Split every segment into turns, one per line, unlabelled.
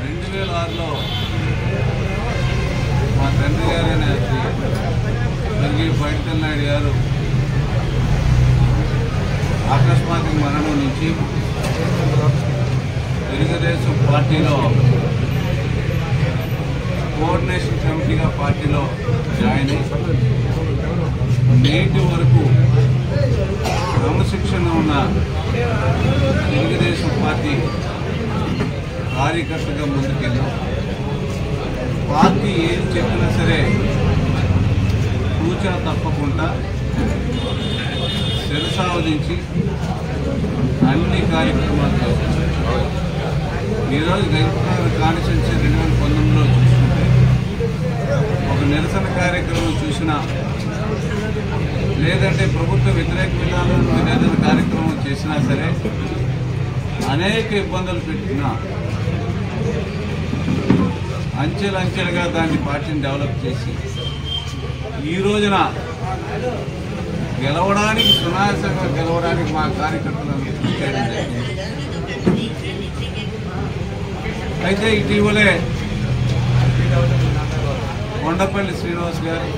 2006లో మా తండ్రి గారైన స్వర్గీయ పైడితల్లి నాయుడు గారు ఆకస్మాత్ మరణం నుంచి తెలుగుదేశం పార్టీలో కోఆర్డినేషన్ కమిటీగా పార్టీలో జాయిన్ అయ్యి నేటి వరకు క్రమశిక్షణ ఉన్న తెలుగుదేశం పార్టీ కార్యకర్తగా ముందుకెళ్ళాం. పార్టీ ఏం చెప్పినా సరే సూచన తప్పకుండా శిరసావధించి అన్ని కార్యక్రమాలు చేశారు. ఈరోజు గైపురాల కాన్స్టిట్యున్సీ 2019లో చూసుకుంటే ఒక నిరసన కార్యక్రమం చూసినా లేదంటే ప్రభుత్వ వ్యతిరేక విధానాలను నిరసన కార్యక్రమం చేసినా సరే అనేక ఇబ్బందులు పెట్టినా అంచెలంచెలుగా దాన్ని పార్టీని డెవలప్ చేసి ఈ రోజున గెలవడానికి సునాయాసంగా గెలవడానికి మా కార్యకర్తలను కృషి చేయడం జరిగింది. అయితే ఇటీవలే కొండపల్లి శ్రీనివాస్ గారు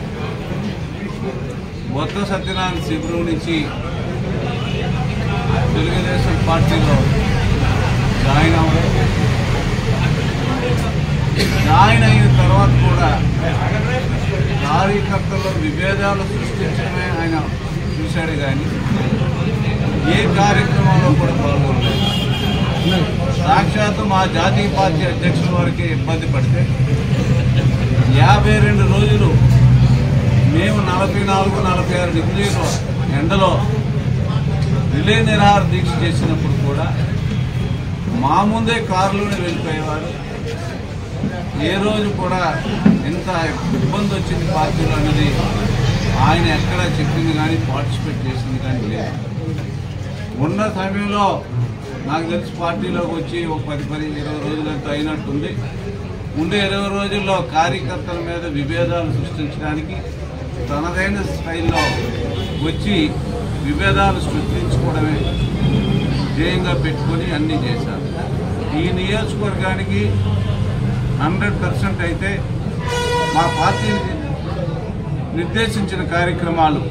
బొత్స సత్యనారాయణ శిబిరం నుంచి తెలుగుదేశం పార్టీలో జాయిన్ అవ్వడం, జాయిన్ అయిన తర్వాత కూడా కార్యకర్తల్లో విభేదాలు సృష్టించడమే ఆయన చూశాడు కానీ ఏ కార్యక్రమంలో కూడా పాల్గొనలేదు. సాక్షాత్తు మా జాతీయ పార్టీ అధ్యక్షుల వారికి ఇబ్బంది పడితే 52 రోజులు మేము 44-46 డిగ్రీల ఎండలో రిలే నిరాహార దీక్ష చేసినప్పుడు కూడా మా ముందే కారులోనే వెళ్ళిపోయేవారు. ఏ రోజు కూడా ఎంత ఇబ్బంది వచ్చింది పార్టీలో అనేది ఆయన ఎక్కడ చెప్పింది కానీ పార్టిసిపేట్ చేసింది కానీ లేదు. ఉన్న సమయంలో నాకు తెలిసి పార్టీలోకి వచ్చి ఒక 10-20 రోజులంతా అయినట్టుంది. ముందే 20 రోజుల్లో కార్యకర్తల మీద విభేదాలు సృష్టించడానికి తనదైన స్టైల్లో వచ్చి విభేదాలు సృష్టించుకోవడమే ధ్యేయంగా పెట్టుకొని అన్నీ చేశారు. ఈ నియోజకవర్గానికి 100% అయితే మా పార్టీ నిర్దేశించిన కార్యక్రమాలు